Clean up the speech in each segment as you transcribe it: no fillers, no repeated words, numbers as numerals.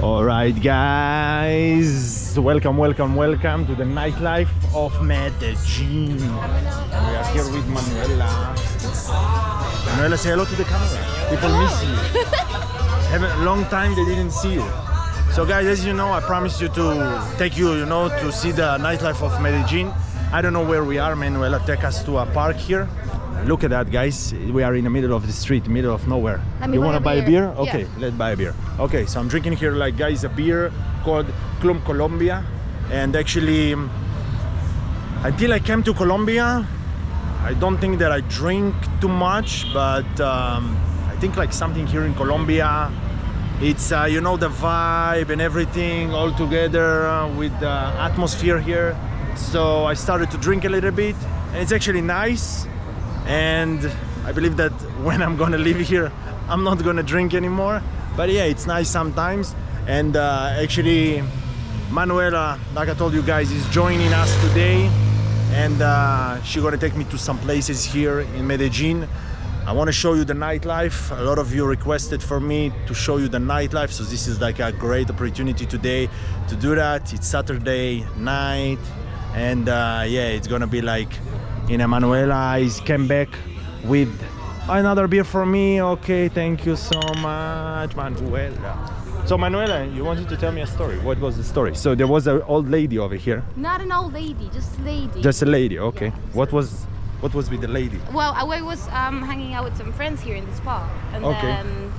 All right, guys, welcome to the nightlife of Medellin. We are here with Manuela. Manuela, say hello to the camera. People miss you. Have a long time they didn't see you. So guys, as you know, I promised you to take you, to see the nightlife of Medellin. I don't know where we are. Manuela take us to a park here. Look at that, guys. We are in the middle of the street, middle of nowhere. You want to buy a beer? Okay, yeah. Let's buy a beer. Okay, so I'm drinking here, like, guys, a beer called Club Colombia. And actually, until I came to Colombia, I don't think that I drink too much, but I think like something here in Colombia, it's the vibe and everything all together with the atmosphere here. So I started to drink a little bit, and it's actually nice. And I believe that when I'm gonna leave here, I'm not gonna drink anymore. But yeah, it's nice sometimes. And actually, Manuela, like I told you guys, is joining us today. And she's gonna take me to some places here in Medellin. I want to show you the nightlife. A lot of you requested for me to show you the nightlife, so this is like a great opportunity today to do that. It's Saturday night, and yeah, it's gonna be like, Manuela is came back with another beer for me. Okay, thank you so much, Manuela. So Manuela, you wanted to tell me a story. What was the story? So there was an old lady over here. Not an old lady, just a lady. Just a lady, okay. Yes. What was with the lady? Well, I was hanging out with some friends here in this park, and then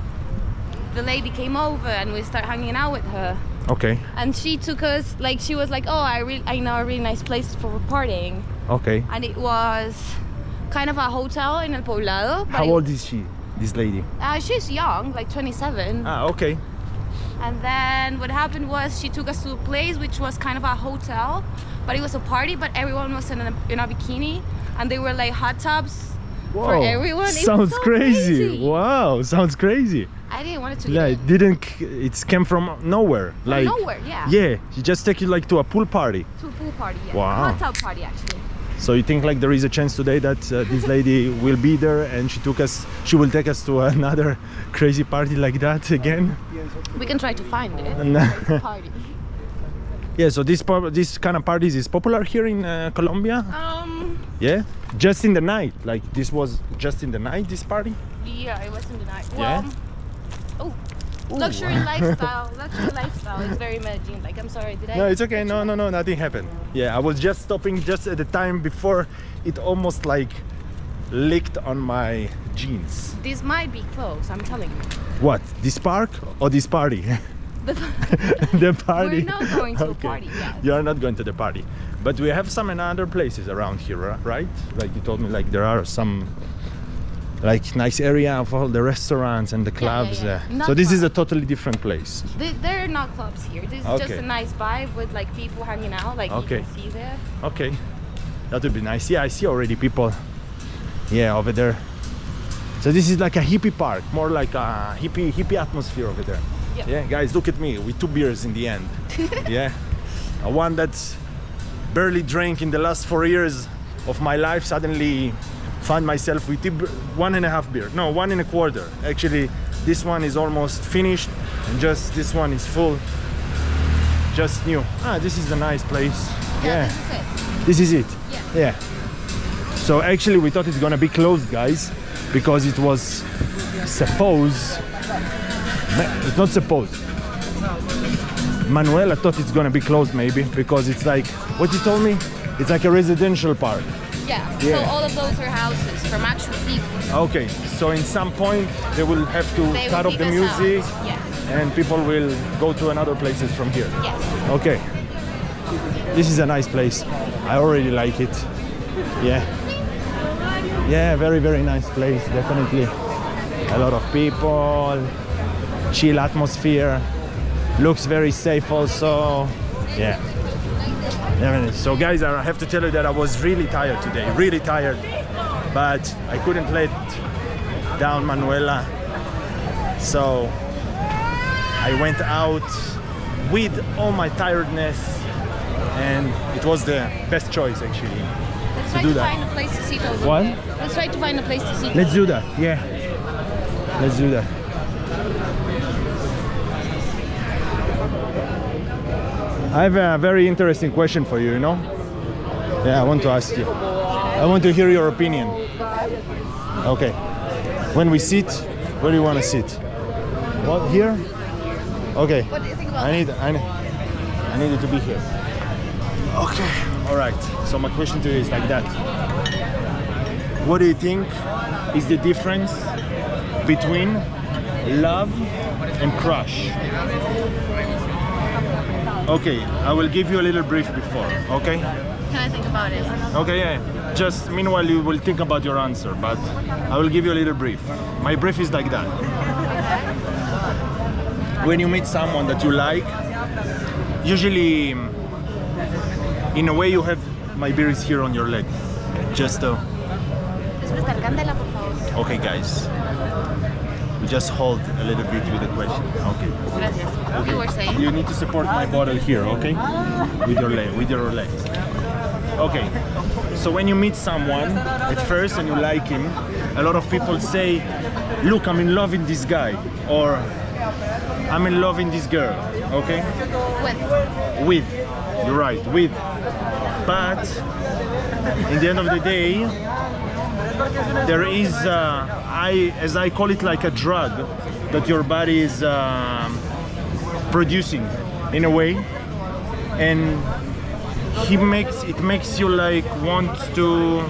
the lady came over and we started hanging out with her. Okay. And she took us, like, she was like, oh, I know a really nice place for partying. Okay. And it was kind of a hotel in El Poblado. How old is she, this lady? She's young, like 27. Ah, okay. And then what happened was she took us to a place which was kind of a hotel, but it was a party, but everyone was in a bikini, and they were like hot tubs. Whoa, for everyone. Sounds so crazy. Wow, sounds crazy. I didn't want it to. Yeah, it came from nowhere. Like nowhere, yeah. Yeah, she just take you like to a pool party. To a pool party, yeah. Wow. A hot tub party, actually. So you think like there is a chance today that this lady will be there and she will take us to another crazy party like that again? We can try to find it. Party. Yeah, so this kind of parties is popular here in Colombia? Yeah? Just in the night? Like this was just in the night, this party? Yeah, it was in the night. Yeah? Well, luxury lifestyle is very Medellin. Like, I'm sorry, did I? No, it's okay. No, nothing happened. Yeah, I was just stopping just at the time before it almost like licked on my jeans. This might be close, I'm telling you. What? This park or this party? The party. We're not going to a party yet. You are not going to the party, but we have some other places around here, right? Like you told me, like there are some like nice area of all the restaurants and the clubs. Yeah. So this is a totally different place. There are not clubs here. This is just a nice vibe with like people hanging out, like you can see there. Okay, that would be nice. Yeah, I see already people. Yeah, over there. So this is like a hippie park, more like a hippie atmosphere over there. Yeah, guys, look at me with 2 beers in the end. Yeah, one that's barely drank in the last 4 years of my life suddenly find myself with 1.5 beer. No, 1 1/4. Actually, this one is almost finished, and just this one is full. Just new. Ah, this is a nice place. Yeah. This is it. Yeah. So actually, we thought it's gonna be closed, guys, because it was supposed. It's not supposed. Manuela thought it's gonna be closed maybe because it's like what you told me. It's like a residential park. Yeah. So all of those are houses from actual people. Okay. So in some point they will have to cut off the music, and people will go to another places from here. Yes. Okay. This is a nice place. I already like it. Yeah. Yeah. Very nice place. Definitely. A lot of people. Chill atmosphere, looks very safe also. Yeah. So guys, I have to tell you that I was really tired today, really tired, but I couldn't let down Manuela, so I went out with all my tiredness, and it was the best choice actually. Let's try to find a place to sit over what? there. Let's try to find a place to sit. Let's do that. Yeah, let's do that. I have a very interesting question for you, you know? Yeah, I want to ask you. I want to hear your opinion. Okay. When we sit, where do you want to sit? What, here? Okay. What do you think about I need it to be here. Okay. All right. So my question to you is like that. What do you think is the difference between love and crush? Okay, I will give you a little brief before, okay? Can I think about it? Okay, yeah. Just meanwhile you will think about your answer, but I will give you a little brief. My brief is like that. When you meet someone that you like, usually in a way you have, my beer is here on your leg. Just okay guys. We just hold a little bit with the question. Okay. Gracias. Okay. You were saying? You need to support my bottle here, okay? With your legs. Okay. So when you meet someone at first and you like him, a lot of people say, "Look, I'm in love with this guy," or "I'm in love with this girl." Okay? With. You're right. With. But in the end of the day, there is, as I call it, like a drug that your body is producing in a way, and it makes you like want to.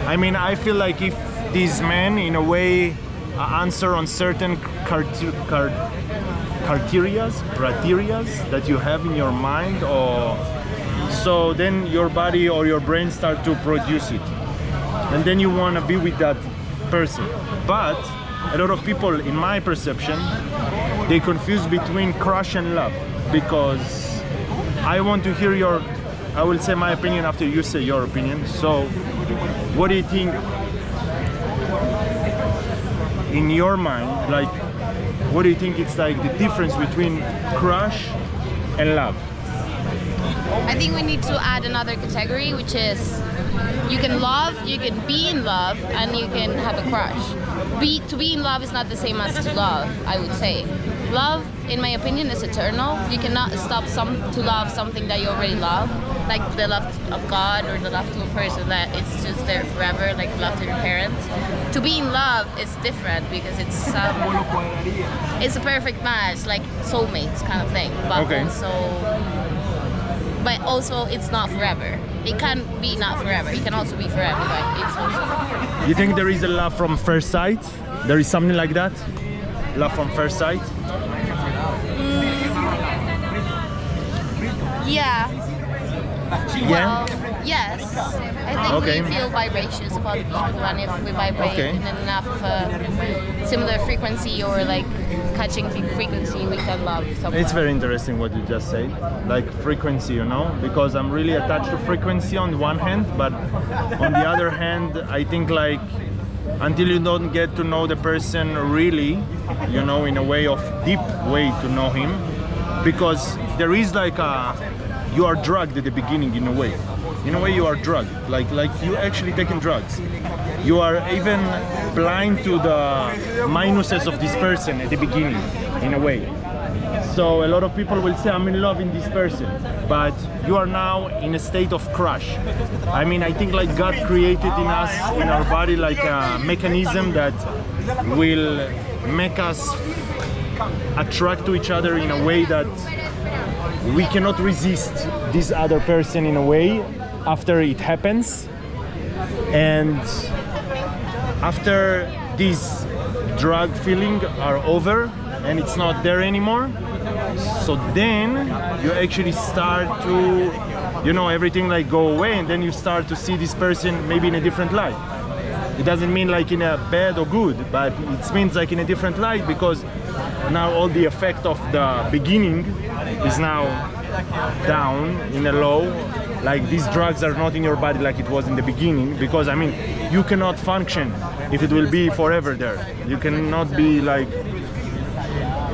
I mean, I feel like if these men, in a way, answer on certain criterias that you have in your mind, or so then your body or your brain start to produce it. And then you want to be with that person. But a lot of people, in my perception, they confuse between crush and love, because I want to hear I will say my opinion after you say your opinion. So what do you think in your mind, like what do you think it's like the difference between crush and love? I think we need to add another category, which is you can love, you can be in love, and you can have a crush. To be in love is not the same as to love, I would say. Love, in my opinion, is eternal. You cannot stop to love something that you already love, like the love of God or the love to a person that it's just there forever, like love to your parents. To be in love is different because it's a perfect match, like soulmates kind of thing. But okay. also it's not forever. It can be not forever. It can also be forever, but it's also. You think there is a love from first sight? There is something like that? Love from first sight? Yeah. Yeah? Well, yes. I think we feel vibrations about people, and if we vibrate in enough of a similar frequency or like catching frequency, we can love someone. It's very interesting what you just said, like frequency, you know, because I'm really attached to frequency on one hand, but on the other hand, I think like until you don't get to know the person really, you know, in a way of deep way to know him, because there is like you are drugged at the beginning in a way. In a way you are drugged, like you actually taking drugs. You are even blind to the minuses of this person at the beginning, in a way. So a lot of people will say, I'm in love in this person, but you are now in a state of crush. I mean, I think like God created in us, in our body, like a mechanism that will make us attract to each other in a way that we cannot resist this other person in a way after it happens. And after these drug feeling are over and it's not there anymore, so then you actually start to, you know, everything like go away, and then you start to see this person maybe in a different light. It doesn't mean like in a bad or good, but it means like in a different light, because now all the effect of the beginning is now down in a low. Like these drugs are not in your body like it was in the beginning, because I mean you cannot function if it will be forever there. You cannot be like,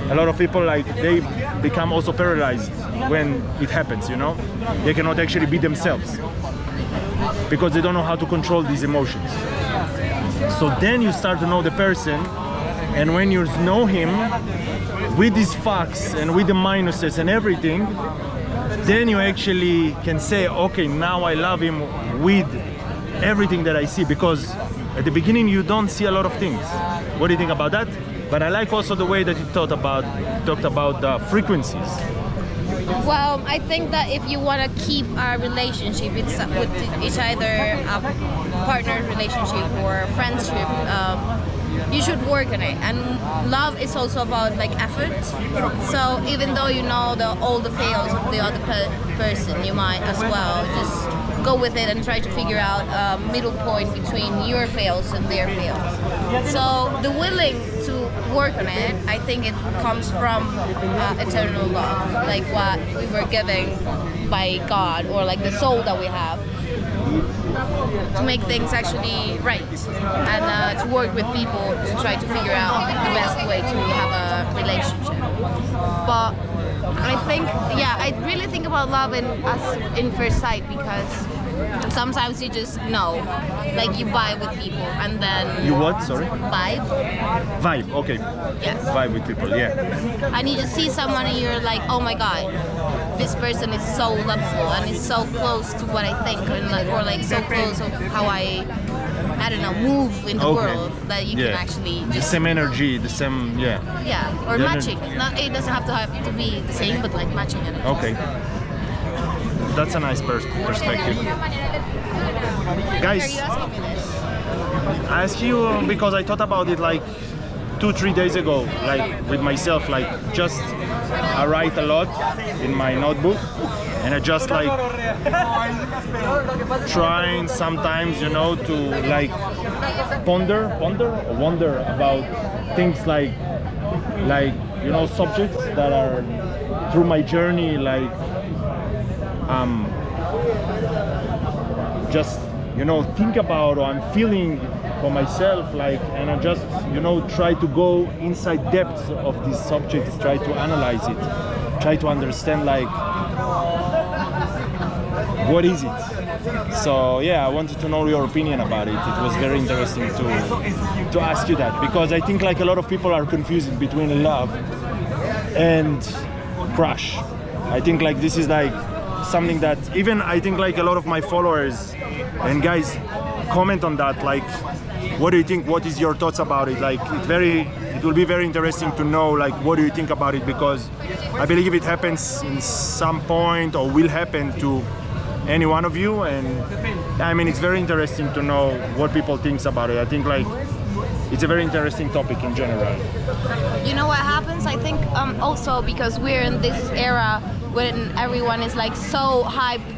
a lot of people like they become also paralyzed when it happens, you know. They cannot actually be themselves because they don't know how to control these emotions. So then you start to know the person, and when you know him with these facts and with the minuses and everything, then you actually can say, okay, now I love him with everything that I see, because at the beginning you don't see a lot of things. What do you think about that? But I like also the way that you talked about the frequencies. Well, I think that if you want to keep a relationship with each other, a partner relationship or a friendship, you should work on it. And love is also about like effort. So even though you know all the fails of the other person, you might as well just go with it and try to figure out a middle point between your fails and their fails. So the willing to work on it, I think it comes from eternal love, like what we were given by God, or like the soul that we have, to make things actually right, and to work with people to try to figure out the best way to have a relationship. But I think, yeah, I really think about love in first sight, because sometimes you just know, like you vibe with people, and then You what? Sorry? vibe, Okay. yes, Vibe with people, yeah. and you just see someone and you're like, oh my god, this person is so lovable and is so close to what I think, or like so close of how I don't know, move in the world, that you can actually the just, same energy, the same, yeah. or The matching. It doesn't have to be the same, but like matching it. Okay. That's a nice perspective. Why are Guys, you asking me this? I ask you because I thought about it like 2-3 days ago, like with myself, like just I write a lot in my notebook, and I just like trying sometimes, you know, to like wonder about things like you know, subjects that are through my journey, like just, you know, think about, or I'm feeling for myself, like, and I just, you know, try to go inside depths of these subjects, try to analyze it, try to understand, like, what is it? So yeah, I wanted to know your opinion about it. It was very interesting to ask you that, because I think like a lot of people are confusing between love and crush. I think like this is like something that even I think like a lot of my followers and guys comment on that, like, what do you think, what is your thoughts about it? Like it will be very interesting to know, like, what do you think about it, because I believe it happens in some point or will happen to any one of you, and I mean, it's very interesting to know what people think about it. I think like it's a very interesting topic in general. You know what happens? I think also because we're in this era when everyone is like so hyped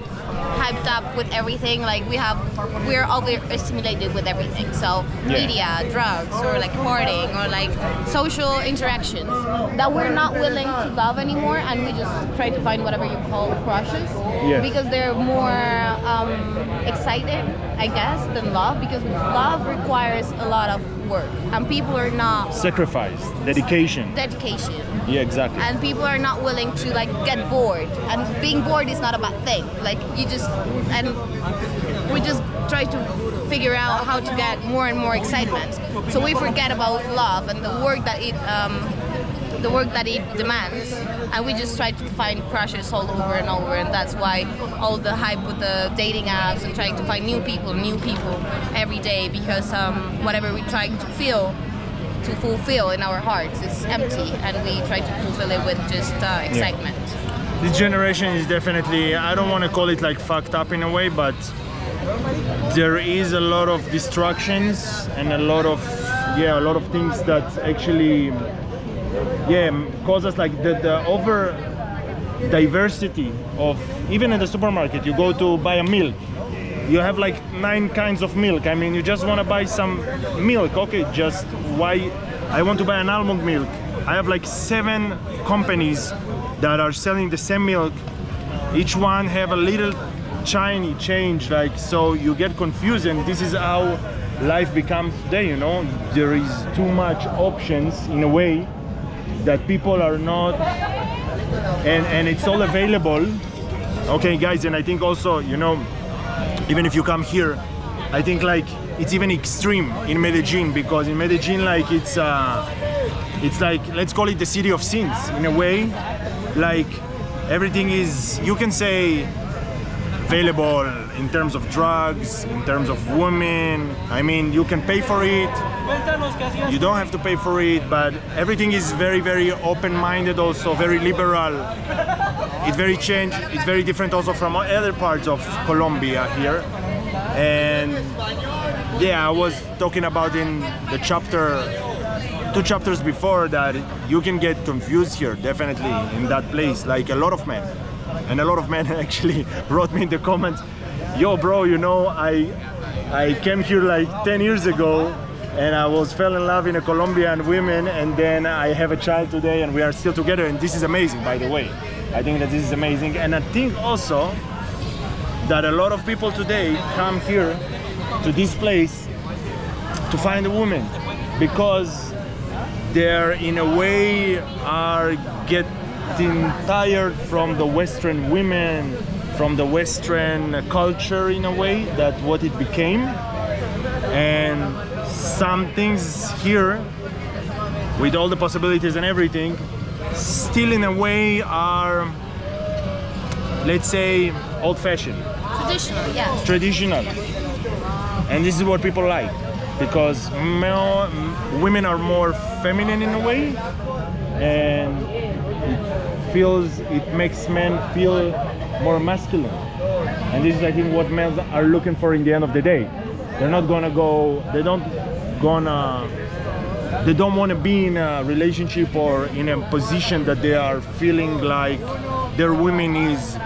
up with everything, like we're overstimulated with everything. So media, drugs, or like partying, or like social interactions, that we're not willing to love anymore, and we just try to find whatever you call crushes, because they're more excited, I guess, than love, because love requires a lot of work, and people are not Sacrifice, dedication. Yeah, exactly. And people are not willing to like get bored, and being bored is not a bad thing. Like and we just try to figure out how to get more and more excitement. So we forget about love and the work that it demands, and we just try to find crushes all over and over, and that's why all the hype with the dating apps and trying to find new people every day, because whatever we're trying to fulfill in our hearts is empty, and we try to fulfill it with just excitement. This generation is definitely, I don't want to call it like fucked up in a way, but there is a lot of distractions and a lot of things that actually cause us like the over diversity of, even in the supermarket, you go to buy a milk, you have like 9 kinds of milk. I mean, you just want to buy some milk, okay, just why I want to buy an almond milk. I have like 7 companies that are selling the same milk. Each one have a little tiny change, like, so you get confused, and this is how life becomes today, you know. There is too much options in a way that people are not, and it's all available. Okay guys, and I think also, you know, even if you come here, I think like it's even extreme in Medellin, because in Medellin, like it's like, let's call it the city of sins in a way. Like everything is, you can say, available in terms of drugs, in terms of women. I mean, you can pay for it, you don't have to pay for it, but everything is very, very open-minded, also very liberal. It's very changed, it's very different also from other parts of Colombia here. And yeah, I was talking about in the two chapters before that you can get confused here, definitely, in that place, like a lot of men. And a lot of men actually wrote me in the comments, yo bro, you know, I came here like 10 years ago and I fell in love in a Colombian woman, and then I have a child today and we are still together, and this is amazing, by the way. I think that this is amazing. And I think also that a lot of people today come here to this place to find a woman, because they're in a way are getting tired from the Western women, from the Western culture in a way, that what it became. And some things here, with all the possibilities and everything, still in a way are, let's say, old-fashioned. Traditional, yes. Traditional. And this is what people like, because women are more feminine in a way, and it makes men feel more masculine. And this is, I think, what men are looking for in the end of the day. They're not gonna go, they don't want to be in a relationship or in a position that they are feeling like their woman is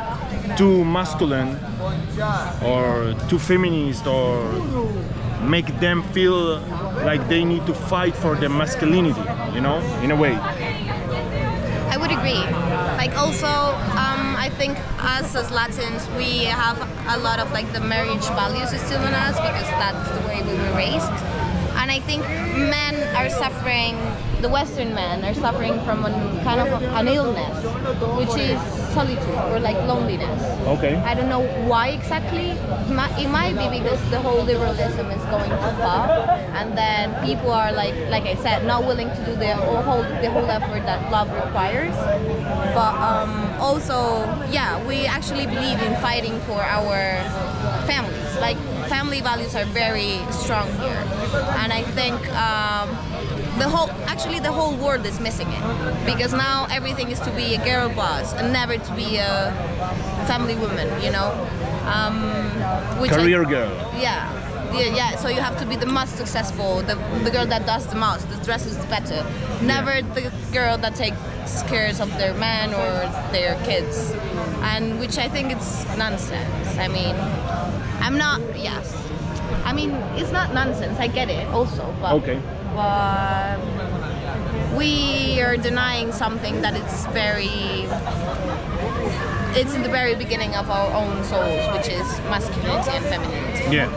too masculine or too feminist, or make them feel like they need to fight for their masculinity, you know, in a way. I would agree. Like also, I think us as Latins, we have a lot of like the marriage values still in us, because that's the way we were raised. And I think men are suffering, the Western men are suffering from kind of an illness, which is solitude or like loneliness. Okay. I don't know why exactly. It might be because the whole liberalism is going too far, and then people are like I said, not willing to do the whole effort that love requires. But also, yeah, we actually believe in fighting for our families. Like, family values are very strong here, and I think the whole world is missing it, because now everything is to be a girl boss and never to be a family woman, you know. Career girl. Yeah. So you have to be the most successful, the girl that does the most, that dresses better. Never the girl that takes care of their man or their kids, and which I think it's nonsense. I mean, it's not nonsense. I get it also, but okay. But we are denying something that it's in the very beginning of our own souls, which is masculinity and femininity. Yeah.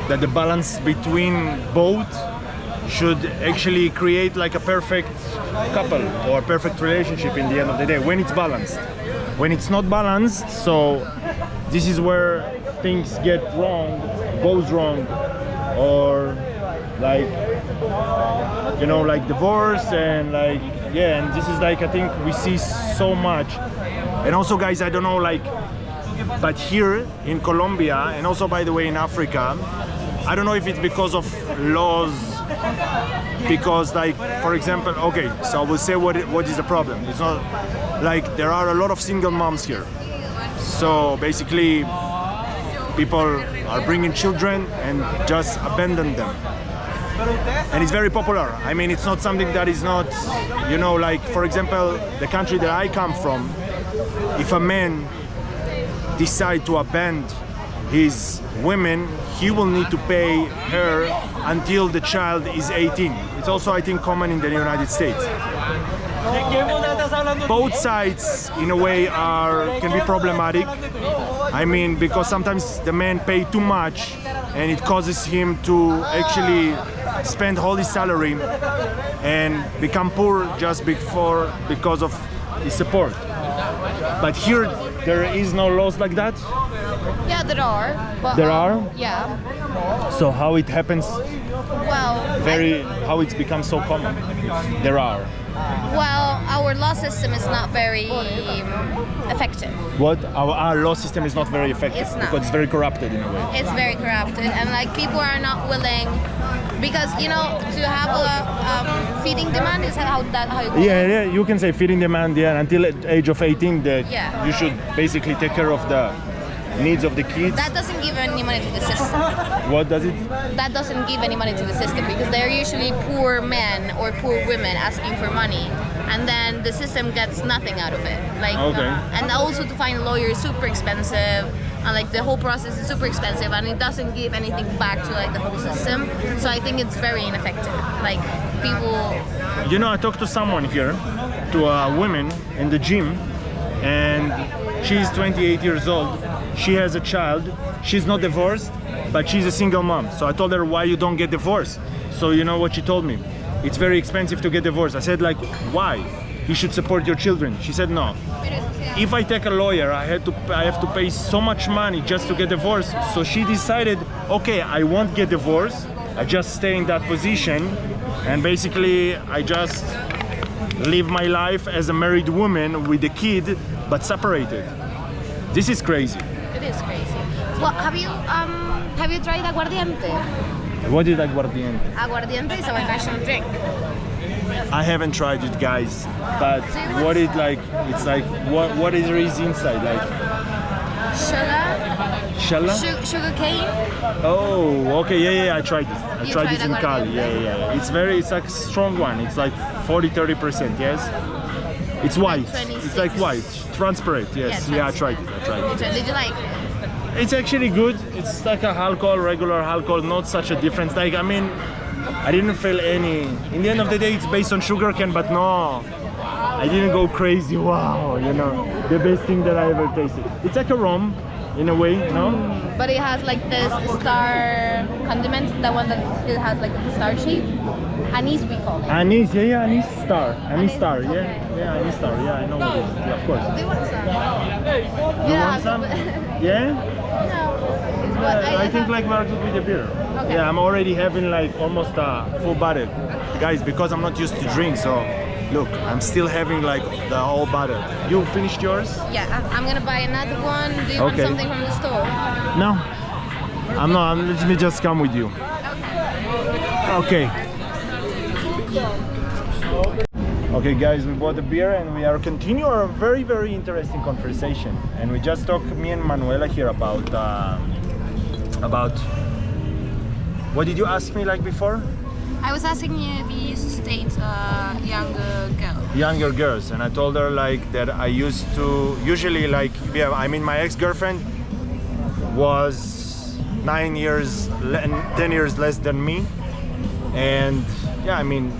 That the balance between both should actually create like a perfect couple or perfect relationship in the end of the day, when it's balanced. When it's not balanced, so this is where things goes wrong, or like, you know, like divorce, and like, yeah, and this is like, I think we see so much. And also, guys, I don't know, like, but here in Colombia, and also, by the way, in Africa, I don't know if it's because of laws, because, like, for example, okay, so I will say what is the problem. It's not like there are a lot of single moms here, so basically people are bringing children and just abandon them, and it's very popular. I mean, it's not something that is not, you know, like, for example, the country that I come from, if a man decide to abandon his women, he will need to pay her until the child is 18. It's also, I think, common in the United States. Both sides, in a way, can be problematic. I mean, because sometimes the men pay too much, and it causes him to actually spend all his salary and become poor just because of his support. But here, there is no laws like that. Yeah, there are. But, There are? Yeah. So how it happens, Well, how it's become so common? There are. well, our law system is not very effective. What? Our law system is not very effective It's not. because it's very corrupted in a way. It's very corrupted, and like people are not willing, because you know, to have a feeding demand, is how you call it? Yeah, you can say feeding demand, yeah, until age of 18 that Yeah. you should basically take care of the needs of the kids. That doesn't give any money to the system. What does it? That doesn't give any money to the system, because they're usually poor men or poor women asking for money, and then the system gets nothing out of it. Like, Okay. And also to find a lawyer is super expensive, and like the whole process is super expensive, and it doesn't give anything back to like the whole system. So I think it's very ineffective. Like people. You know, I talked to someone here, to a woman in the gym, and she's 28 years old. She has a child. She's not divorced, but she's a single mom. So I told her, why you don't get divorced? So you know what she told me? It's very expensive to get divorced. I said, like, why? You should support your children. She said, no. If I take a lawyer, I have to pay so much money just to get divorced. So she decided, okay, I won't get divorced. I just stay in that position, and basically I just live my life as a married woman with a kid, but separated. This is crazy. It is crazy. Well, have you tried aguardiente? What is aguardiente? Aguardiente is our national drink. I haven't tried it, guys. But So you what want it like? It's like what is inside? Like Sugar, shala? sugar cane. Oh, okay, yeah. I tried it. I You tried tried this in Cali. aguardiente? Yeah. It's like a strong one. It's like 40-30%. Yes. It's white. It's like 26. white, transparent. Yes. Yeah, I tried it. Did you like it? It's actually good. It's like a alcohol, regular alcohol, not such a difference. Like, I mean, I didn't feel any. In the end of the day, it's based on sugar cane, but no, I didn't go crazy. Wow, you know, the best thing that I ever tasted. It's like a rum, in a way, you know. But it has like this star condiment, the one that it has like the star shape. Anise, we call it. Anise, yeah, anise star, Anise, star, yeah, okay. yeah, anise star, yeah, I know what it is. Yeah, of course. Do you want some? You Yeah, want some? No. Yeah. But I think like we're good with the beer. Okay. Yeah, I'm already having like almost a full bottle. Guys, because I'm not used to drink, so look, I'm still having like the whole bottle. You finished yours? Yeah, I'm gonna buy another one. Do you want Okay. something from the store? No. I'm not. Let me just come with you. Okay. Okay, guys, we bought the beer and we are continue our very interesting conversation. And we just talked, me and Manuela here about what did you ask me like before? I was asking you if you used to date a younger girl. Younger girls, and I told her like that I used to usually like, yeah, I mean my ex-girlfriend was 9 years and 10 years less than me, and yeah, I mean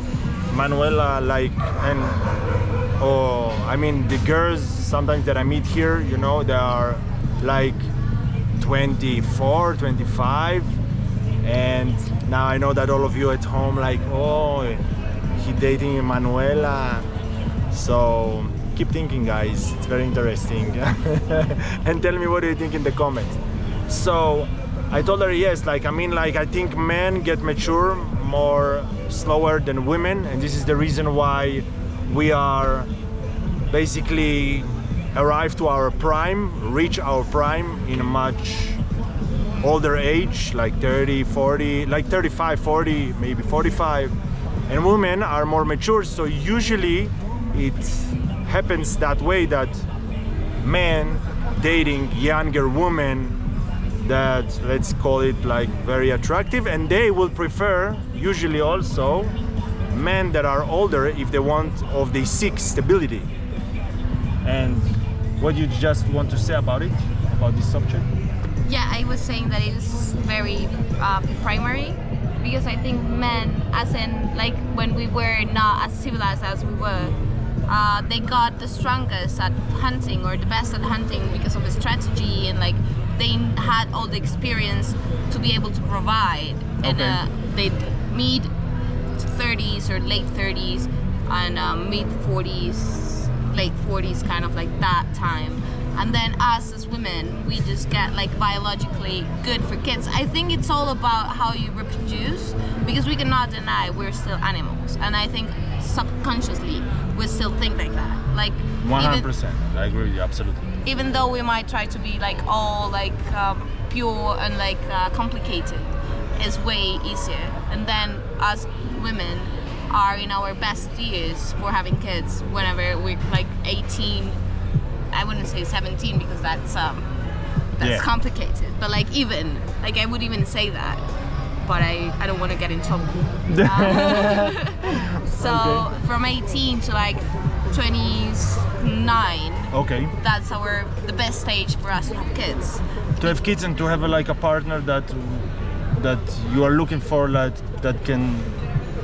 Manuela, like, and I mean the girls sometimes that I meet here, you know, they are like 24, 25, and now I know that all of you at home like, oh, he dating Manuela. So keep thinking, guys, it's very interesting. And tell me what do you think in the comments. So I told her yes, like, I mean, like, I think men get mature more slower than women, and this is the reason why we are basically arrive to our prime, reach our prime in a much older age, like 30, 40, like 35, 40, maybe 45. And women are more mature, so usually it happens that way, that men dating younger women that, let's call it, like very attractive, and they will prefer usually also men that are older if they want, of they seek stability. And what you just want to say about it, about this subject? Yeah, I was saying that it's very primary, because I think men, as in like when we were not as civilized as we were, they got the strongest at hunting, or the best at hunting, because of the strategy, and like they had all the experience to be able to provide. Okay. And they mid 30s or late 30s and mid 40s, late 40s, kind of like that time. And then us as women, we just get like biologically good for kids. I think it's all about how you reproduce, because we cannot deny we're still animals. And I think subconsciously we still think like that. Like 100%. I agree with you, absolutely. even though we might try to be like all like pure and like complicated, it's way easier. And then us women are in our best years for having kids whenever we're like 18. I wouldn't say 17 because that's complicated, but like even like I would even say that, but I don't want to get in trouble. So okay. From 18 to like 29, okay, that's the best stage for us to have kids. To have kids and to have like a partner that you are looking for, that can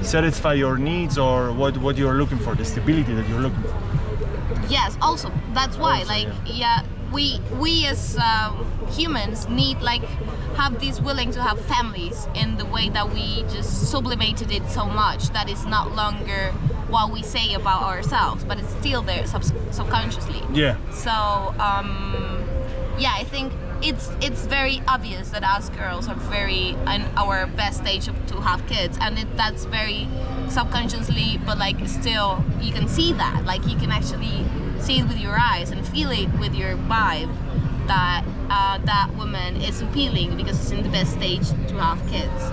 satisfy your needs, or what you're looking for, the stability that you're looking for. Yes, also that's why also, like yeah, we as humans need like have this willing to have families in the way that we just sublimated it so much that it's not longer what we say about ourselves, but it's still there subconsciously. Yeah. So yeah, I think it's very obvious that us girls are very in our best stage to have kids, and that's very subconsciously, but like still you can see that, like you can actually see it with your eyes and feel it with your vibe that that woman is appealing because it's in the best stage to have kids.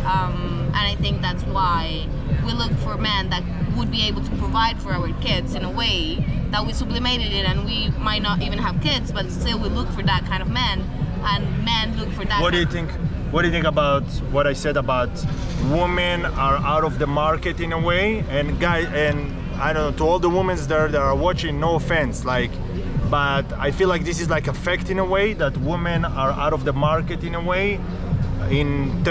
And I think that's why we look for men that would be able to provide for our kids in a way that we sublimated it, and we might not even have kids, but still we look for that kind of man, and men look for that. What do you think? What do you think about what I said about women are out of the market in a way, and guys, and I don't know, to all the women there that are watching, no offense, like, but I feel like this is like a fact in a way, that women are out of the market in a way, in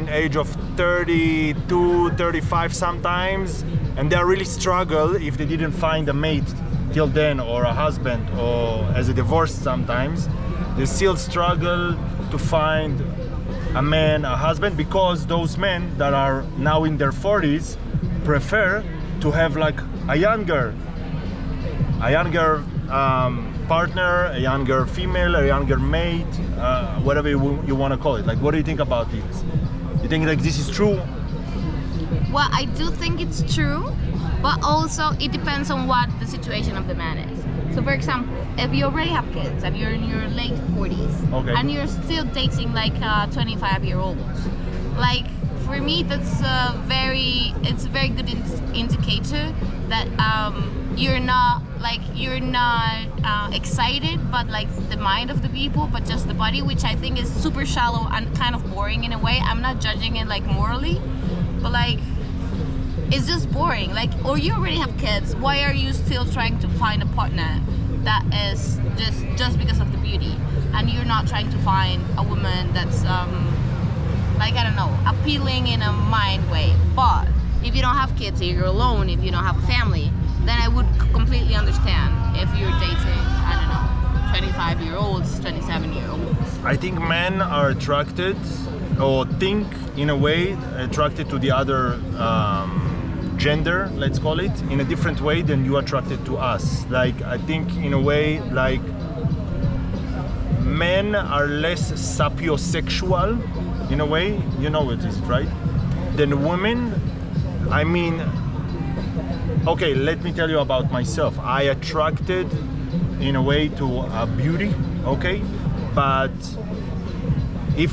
age of 32, 35 sometimes, and they really struggle if they didn't find a mate till then, or a husband, or as a divorced sometimes, they still struggle to find a man, a husband, because those men that are now in their 40s prefer to have like a younger partner, a younger female, a younger mate, whatever you want to call it. Like, what do you think about it? You think like this is true? Well, I do think it's true, but also it depends on what the situation of the man is. So for example, if you already have kids and you're in your late 40s, okay, and you're still dating like 25-year-olds, like for me that's a very good indicator that you're not excited, but like the mind of the people, but just the body, which I think is super shallow and kind of boring in a way. I'm not judging it like morally, but like it's just boring. Like, or you already have kids, why are you still trying to find a partner that is just because of the beauty, and you're not trying to find a woman that's like, I don't know, appealing in a mind way? But if you don't have kids, or you're alone, if you don't have a family, then I would completely understand if you're dating, I don't know, 25-year-olds, 27-year-olds. I think men are attracted, or think in a way attracted to the other gender, let's call it, in a different way than you attracted to us. Like, I think in a way, like, men are less sapiosexual in a way, you know what it is, right? Than women. I mean, okay, let me tell you about myself. I attracted in a way to beauty, okay? But if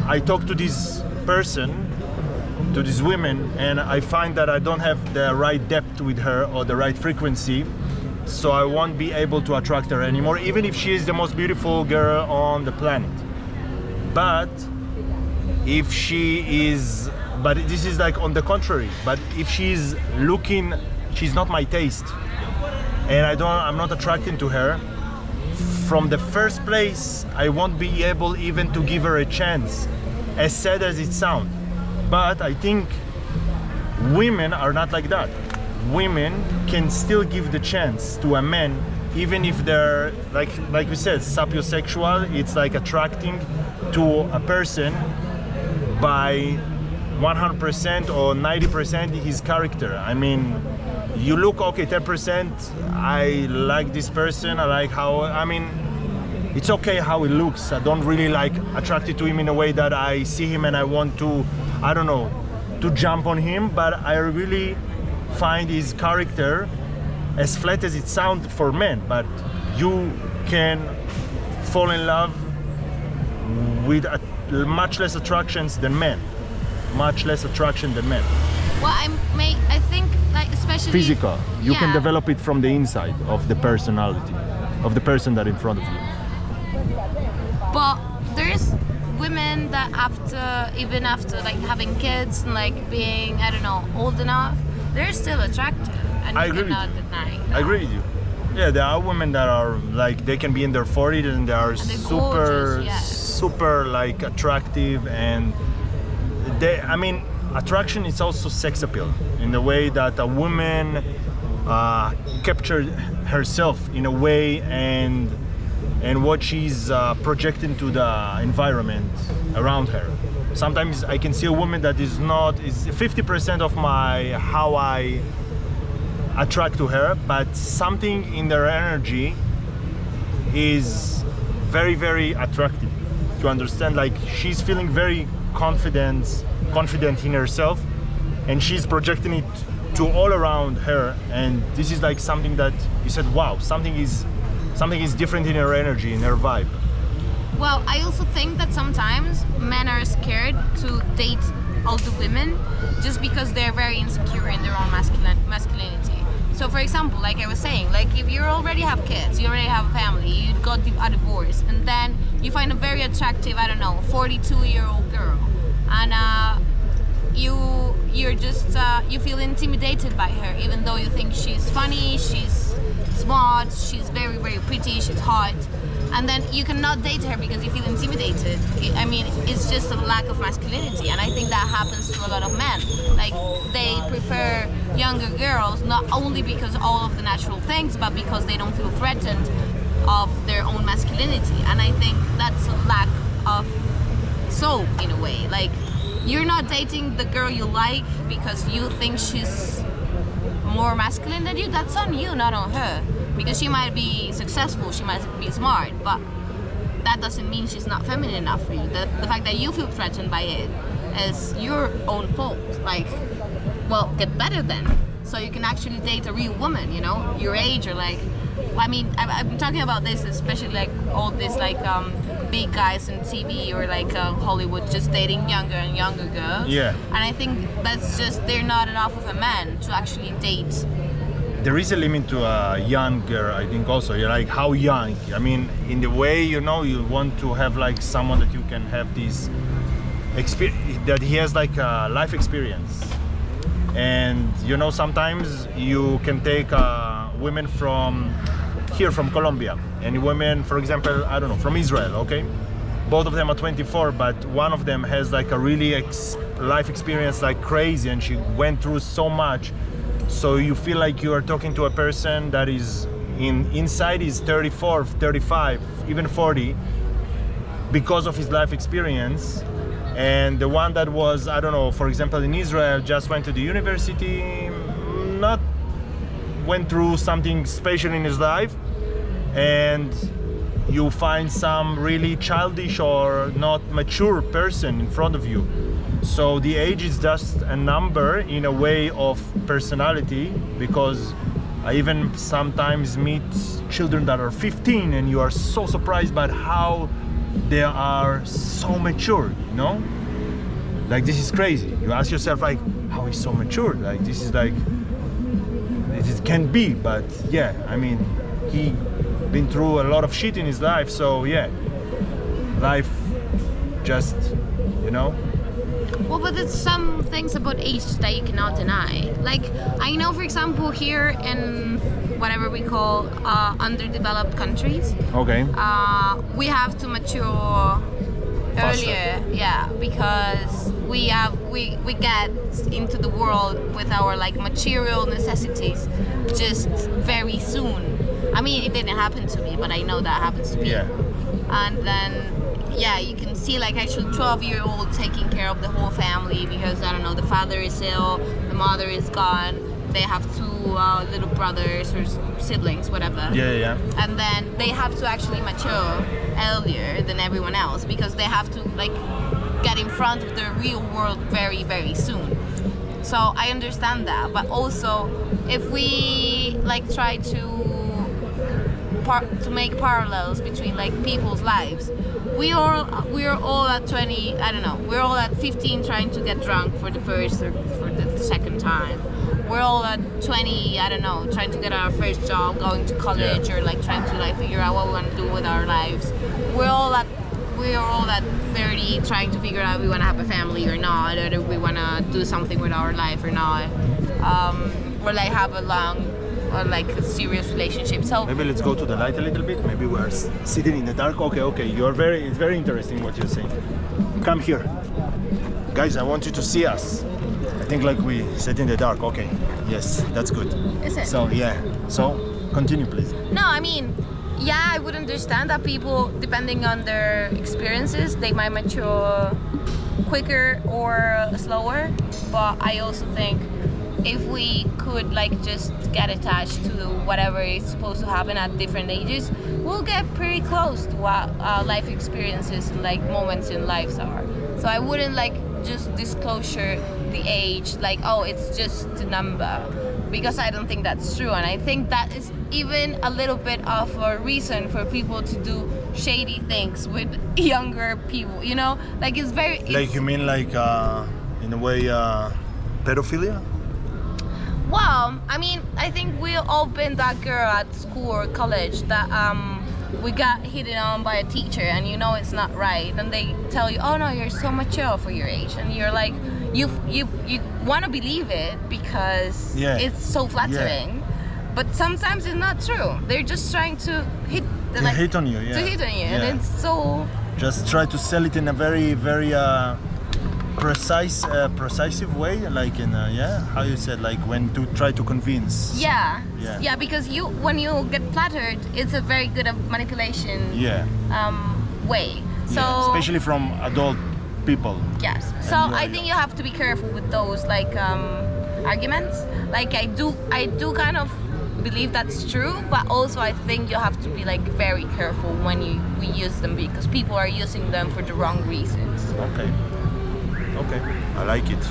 I talk to this person, to these women, and I find that I don't have the right depth with her or the right frequency, so I won't be able to attract her anymore, even if she is the most beautiful girl on the planet. But if she is, but this is like on the contrary, but if she's looking, she's not my taste, and I'm not attracted to her, from the first place I won't be able even to give her a chance, as sad as it sounds. But I think women are not like that. Women can still give the chance to a man, even if they're like we said, sapiosexual. It's like attracting to a person by 100% or 90% his character. I mean, you look okay 10%. I like this person. I like how, I mean, it's okay how he looks. I don't really like attracted to him in a way that I see him and I want to, I don't know, to jump on him, but I really find his character, as flat as it sounds for men, but you can fall in love with much less attractions than men. Much less attraction than men. Well, I think, like, especially Physical. You can yeah. develop it from the inside of the personality of the person that in front of you. But there's women that even after like having kids and like being, I don't know, old enough, they're still attractive, and I you agree with cannot you. deny. I agree with you. Yeah, there are women that are like, they can be in their 40s and they are they're super, gorgeous, yes. super like attractive, and they, I mean, attraction is also sex appeal in the way that a woman captured herself in a way, and what she's projecting to the environment around her. Sometimes I can see a woman that is 50% of how I attract to her, but something in their energy is very, very attractive. To understand, like, she's feeling very confident in herself, and she's projecting it to all around her, and this is like something that you said, wow, something is different in her energy, in her vibe. Well, I also think that sometimes men are scared to date older women just because they're very insecure in their own masculinity. So, for example, like I was saying, like if you already have kids, you already have a family, you got a divorce, and then you find a very attractive, I don't know, 42-year-old girl, and you're just you feel intimidated by her, even though you think she's funny, she's smart, she's very, very pretty, she's hot, and then you cannot date her because you feel intimidated. I mean, it's just a lack of masculinity, and I think that happens to a lot of men. Like, they prefer younger girls not only because all of the natural things, but because they don't feel threatened of their own masculinity, and I think that's a lack of soul in a way. Like, you're not dating the girl you like because you think she's more masculine than you. That's on you, not on her, because she might be successful, she might be smart, but that doesn't mean she's not feminine enough for you. The fact that you feel threatened by it is your own fault. Like, well, get better then, so you can actually date a real woman, you know, your age, or like, I mean, I'm talking about this especially like all this like big guys in TV or like Hollywood just dating younger and younger girls. Yeah. And I think that's just, they're not enough of a man to actually date. There is a limit to a young girl, I think also. You're like, how young? I mean, in the way, you know, you want to have like someone that you can have this experience, that he has like a life experience. And you know, sometimes you can take women from here, from Colombia, and women, for example, I don't know, from Israel, okay? Both of them are 24, but one of them has like a really life experience like crazy, and she went through so much. So you feel like you are talking to a person that is inside is 34, 35, even 40, because of his life experience. And the one that was, I don't know, for example, in Israel, just went to the university, not went through something special in his life, and you find some really childish or not mature person in front of you. So the age is just a number in a way of personality, because I even sometimes meet children that are 15 and you are so surprised by how they are so mature, you know? Like, this is crazy. You ask yourself, like, how is so mature? Like, this is like, it can be, but yeah, I mean, he been through a lot of shit in his life, so yeah, life just, you know? Well, but there's some things about age that you cannot deny. Like, I know, for example, here in whatever we call underdeveloped countries, Okay. we have to mature earlier, yeah, because we get into the world with our like material necessities just very soon. I mean, it didn't happen to me, but I know that happens to people. Yeah. And then, yeah, you can see like actual 12-year-old taking care of the whole family because, I don't know, the father is ill, the mother is gone. they have two little brothers or siblings, whatever. Yeah. And then they have to actually mature earlier than everyone else because they have to like get in front of the real world very, very soon. So I understand that, but also if we like try to make parallels between like people's lives, we are all at 20, I don't know, we're all at 15 trying to get drunk for the first or for the second time. We're all at 20, I don't know, trying to get our first job, going to college, or like trying to like figure out what we want to do with our lives. We're all at 30 trying to figure out if we want to have a family or not, or if we want to do something with our life or not, or like have a long or like a serious relationship. So maybe let's go to the light a little bit. Maybe we are sitting in the dark. Okay. It's very interesting what you're saying. Come here, guys. I want you to see us. I think like we sit in the dark. Okay. Yes, that's good. Is it? So yeah. So continue, please. No, I mean, yeah, I would understand that people, depending on their experiences, they might mature quicker or slower. But I also think if we could like just get attached to whatever is supposed to happen at different ages, we'll get pretty close to what life experiences and like moments in lives are. So I wouldn't like just disclosure the age like, oh, it's just a number, because I don't think that's true. And I think that is even a little bit of a reason for people to do shady things with younger people, you know, like it's very like you mean like in a way pedophilia? Well, I mean, I think we've all been that girl at school or college that we got hit on by a teacher, and you know it's not right, and they tell you, oh no, you're so mature for your age, and you're like, you want to believe it because it's so flattering, but sometimes it's not true. They're just trying to hit on you, and it's so. Just try to sell it in a very, very precisive way, like in how you said, like when to try to convince. Yeah, because when you get flattered, it's a very good manipulation way. So especially from adult people. Yes. So I think you have to be careful with those like arguments. Like I do kind of believe that's true, but also I think you have to be like very careful when we use them, because people are using them for the wrong reasons. Okay, I like it.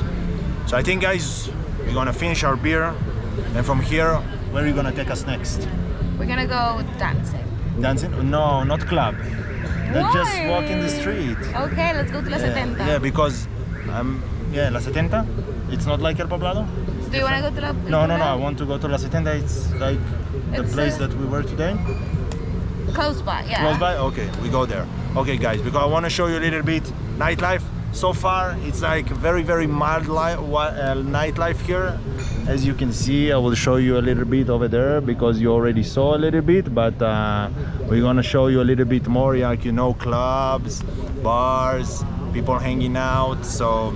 So I think, guys, we're gonna finish our beer, and from here, where are you gonna take us next? We're gonna go dancing. Dancing? No, not club. Let's just Why? walk in the street. Okay, let's go to La 70. Yeah, because La 70. It's not like El Poblado. Do you wanna go to La? No. I want to go to La 70. It's like the place that we were today. Close by, yeah. Close by? Okay, we go there. Okay, guys, because I want to show you a little bit nightlife. So far, it's like very, very mild nightlife here. As you can see, I will show you a little bit over there because you already saw a little bit, but we're gonna show you a little bit more, like, you know, clubs, bars, people hanging out. So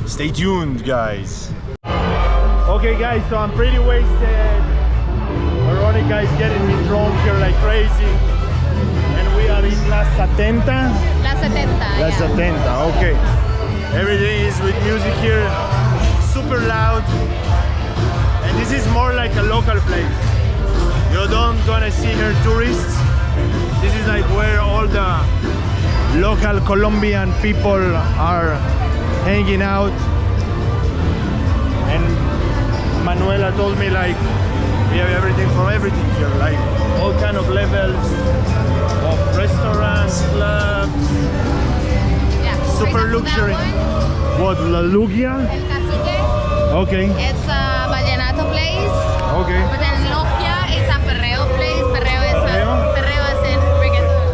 stay tuned, guys. Okay, guys, so I'm pretty wasted. Veronica is getting me drunk here like crazy. We are in La 70. La 70. La 70, okay. Everything is with music here, super loud. And this is more like a local place. You don't gonna see here tourists. This is like where all the local Colombian people are hanging out. And Manuela told me like we have everything from everything here, like all kind of levels of restaurants, clubs, super luxury. What, La Lugia? El Cacique. Okay. It's a vallenato place. Okay. But then Logia is a perreo place. Perreo is in reggaeton.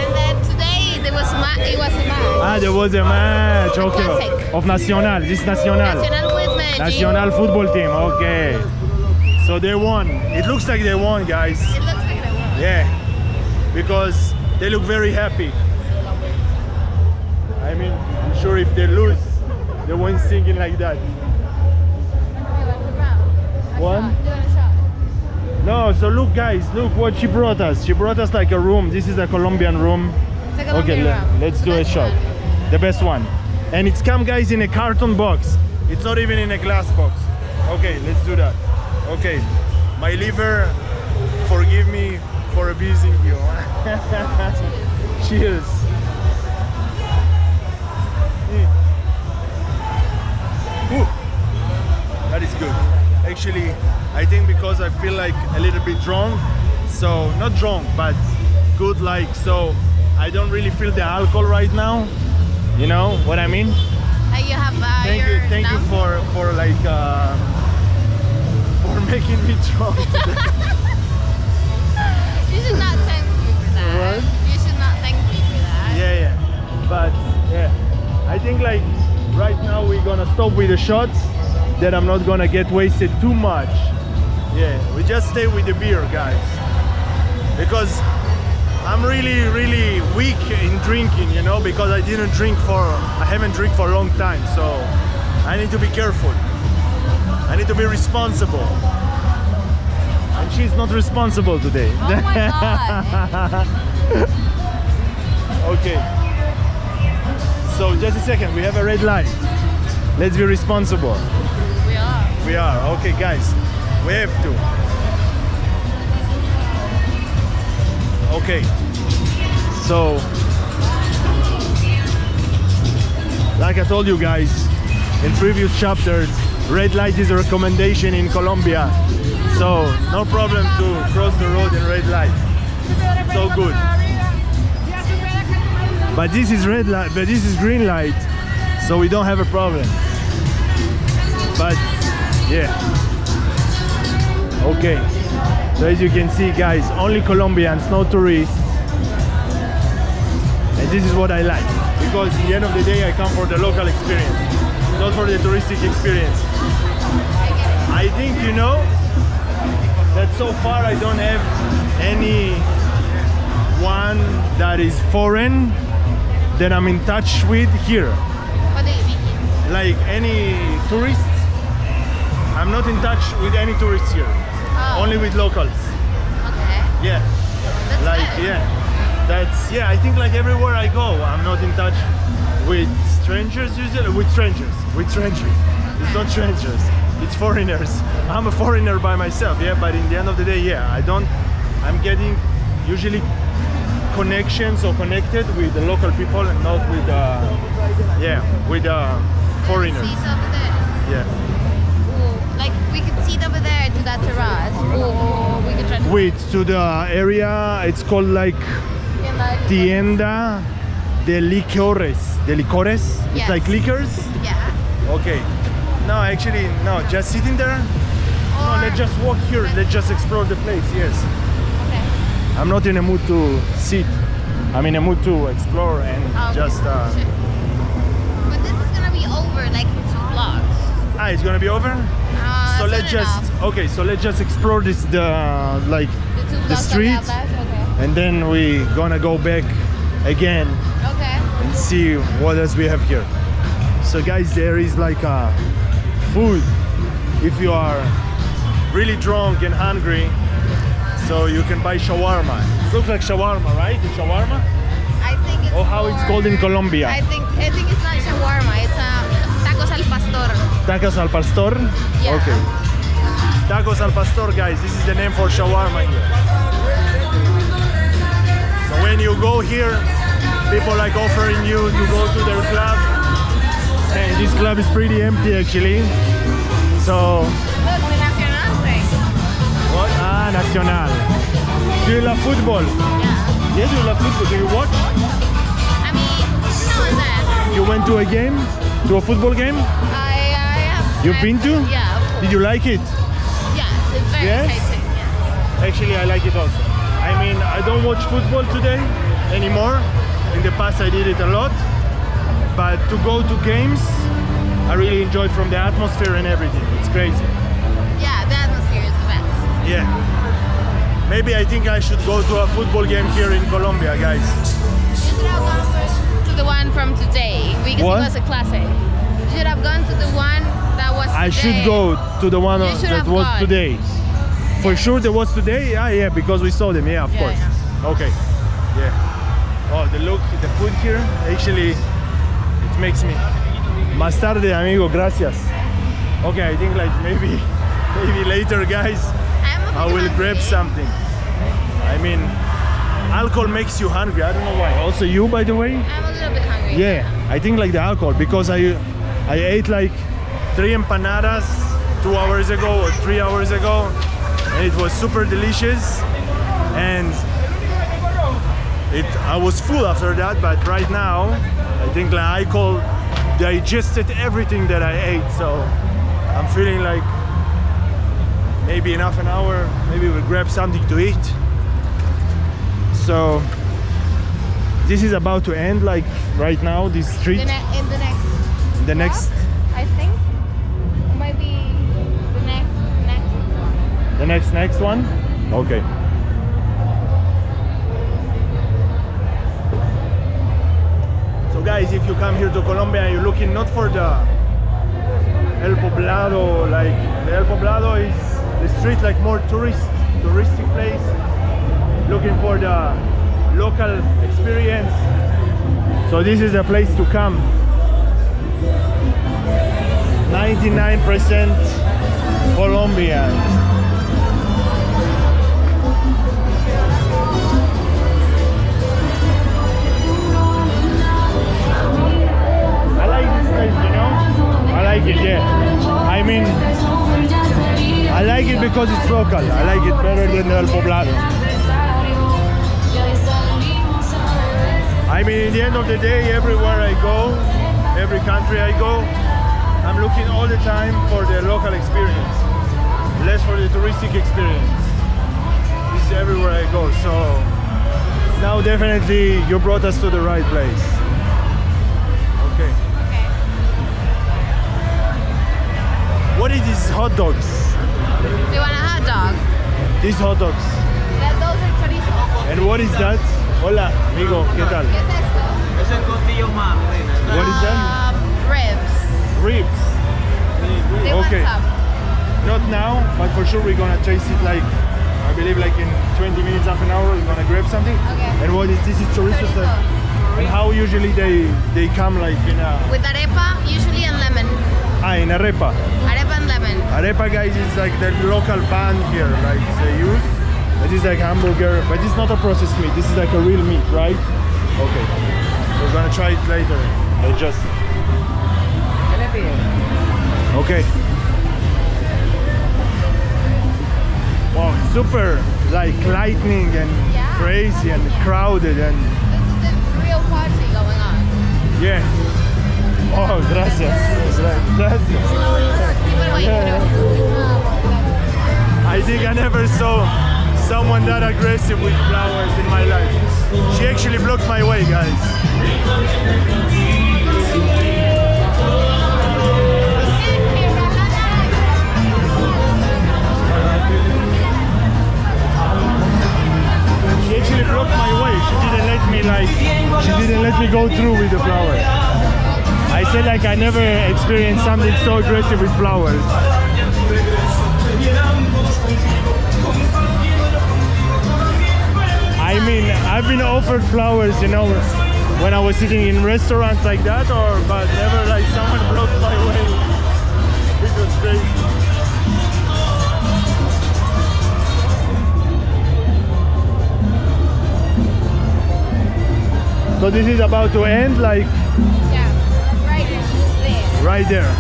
And then today it was a match. There was a match. Okay. Classic. Of Nacional. This is Nacional. Nacional with Medellin. Nacional football team. Okay. So they won. It looks like they won, guys. It looks like they won. Yeah. Because they look very happy. I mean, I'm sure if they lose, they won't singing like that. One? No, so look, guys, look what she brought us. She brought us like a room. This is a Colombian room. It's a Colombian room. Let's do a shot. The best one. And it's come, guys, in a carton box. It's not even in a glass box. Okay, let's do that. Okay, my liver, forgive me for abusing you. Cheers. Ooh, that is good. Actually, I think because I feel like a little bit drunk, so not drunk, but good, like, so I don't really feel the alcohol right now. You know what I mean? You have Thank you for like for making me drunk today. You should not thank me for that. What? You should not thank me for that. Yeah, but yeah, I think like right now we're gonna stop with the shots, that I'm not gonna get wasted too much. Yeah, we just stay with the beer, guys, because I'm really weak in drinking, you know, because I haven't drank for a long time, so I need to be careful. I need to be responsible. And she's not responsible today. Oh my god. Okay. So just a second, we have a red light. Let's be responsible. We are. We are. Okay, guys, we have to. Okay. So, like I told you guys in previous chapters, red light is a recommendation in Colombia. So, no problem to cross the road in red light. So good. But this is red light, but this is green light, so we don't have a problem. But yeah. Okay. So as you can see, guys, only Colombians, no tourists. And this is what I like, because at the end of the day I come for the local experience, not for the touristic experience. I think, you know, that so far I don't have any one that is foreign that I'm in touch with here. What do you mean? Like any tourists, I'm not in touch with any tourists here. Oh. Only with locals. Okay. Yeah. That's Like, good. yeah. That's, yeah, I think like everywhere I go, I'm not in touch with strangers usually. With strangers. It's not strangers. It's foreigners. I'm a foreigner by myself, yeah, but in the end of the day, yeah, I'm getting usually connections or connected with the local people and not with foreigners. Seats over there. Yeah. Ooh, like we could sit over there to that terrace. Or we could try to Wait, to the area, it's called like Tienda de Licores. It's Yes. like liquors? Yeah. Okay. No, actually, no, just sitting there. No, Or- let's just walk here. Let's just explore the place, yes. Okay. I'm not in a mood to sit. I'm in a mood to explore and just... Sure. But this is gonna be over like in 2 blocks. it's gonna be over? So That's let's good just... enough. Okay, so let's just explore this, The 2 blocks that we street. have left? Okay. And then we gonna go back again Okay. and see what else we have here. So guys, there is like a food if you are really drunk and hungry, so you can buy shawarma. It looks like shawarma, right? It's shawarma? I think it's Or how it's called in Colombia. I think it's not shawarma, it's tacos al pastor. Tacos al pastor? Yeah. Okay. Tacos al pastor, guys, this is the name for shawarma here. So when you go here, people like offering you to go to their club, and this club is pretty empty actually. So Look, the national thing. what? Ah, Nacional. Do you love football? Yeah. Yes, you love football. Do you watch? I mean, no and then. You went to a game? To a football game? I have. You've been to? Yeah, of course. Did you like it? Yes, it's very Yes? exciting. Yes. Actually, I like it also. I mean, I don't watch football today anymore. In the past, I did it a lot. But to go to games, I really enjoyed from the atmosphere and everything. It's crazy. Yeah, the atmosphere is the best. Yeah. Maybe I think I should go to a football game here in Colombia, guys. You should have gone to the one from today because What? it was a classic. You should have gone to the one that was today. I should go to the one You should that have was gone. today. For sure there was today? Yeah, because we saw them. Yeah, of Yeah, course. yeah. Okay. Yeah. Oh, the look, the food here, actually, it makes me... Más tarde, amigo, gracias. Okay, I think like maybe later, guys, I will grab something. I mean, alcohol makes you hungry. I don't know why. Also you, by the way? I'm a little bit hungry. Yeah, I think like the alcohol, because I ate like 3 empanadas 2 hours ago or 3 hours ago, and it was super delicious, and I was full after that. But right now I think like alcohol digested everything that I ate, so I'm feeling like maybe in half an hour maybe we'll grab something to eat. So this is about to end, like right now, this street. In the next. I think maybe the next one. Okay. So guys, if you come here to Colombia and you're looking not for the El Poblado, like the El Poblado is the street like more touristic place, looking for the local experience, so this is a place to come. 99% Colombian. I like this place, you know? I like it, yeah. I mean, I like it because it's local. I like it better than El Poblado. I mean, in the end of the day, everywhere I go, every country I go, I'm looking all the time for the local experience, less for the touristic experience. It's everywhere I go. So now definitely you brought us to the right place. Okay. What is these hot dogs? You want a hot dog? These hot dogs. Those are chorizo. And what is that? Hola, amigo, ¿qué tal? ¿Qué es esto? Es el costillo más, reina. What is that? Ribs. Ribs. They Okay. want some. Not now, but for sure we're gonna taste it like, I believe like in 20 minutes, half an hour, we're gonna grab something. Okay. And what is this? Is chorizo. Chorizo. And how usually they come like in a... With arepa, usually and lemon. In arepa. Arepa and lemon. Arepa, guys, is like the local band here, like they use. This is like hamburger, but it's not a processed meat. This is like a real meat, right? Okay. We're gonna try it later. Just... Okay. Wow, super like lightning and Yeah. crazy and crowded and This is a real party going on. yeah. Oh, gracias. Gracias. Yeah. I think I never saw someone that aggressive with flowers in my life. She actually blocked my way, guys. She actually blocked my way. She didn't let me go through with the flowers. I said like I never experienced something so aggressive with flowers. I mean, I've been offered flowers, you know, when I was sitting in restaurants like that, but never like someone blocked my way. It was crazy. So this is about to end, like Yeah, right there. right there.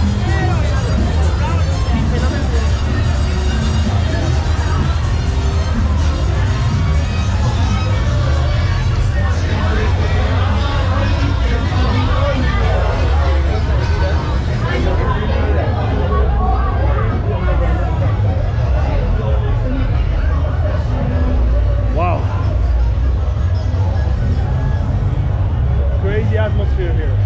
Wow. Crazy atmosphere here.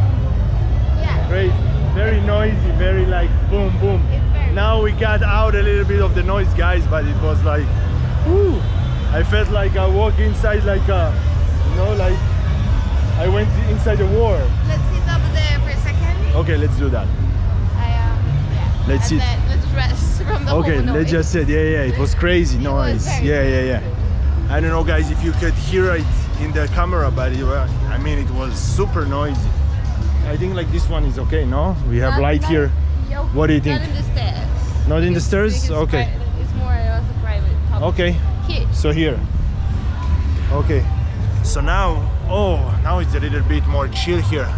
Yeah. Great, very noisy, very like boom boom. It's very Now we got out a little bit of the noise, guys, but it was like, whoo, I felt like I walked inside like a, you know, like I went inside a war. Let's sit up there for a second. Okay, let's do that. Yeah. Let's sit. Then let's rest from the Okay, whole noise. let's just sit. Yeah, it was crazy was noise. very Yeah. I don't know, guys, if you could hear it in the camera, but I mean, it was super noisy. I think like this one is okay, no? We have light here. What do you think? Not in the stairs. Not in the stairs? It's Okay. It's more of a private public. Okay. Here. So here. Okay. So now, now it's a little bit more chill here.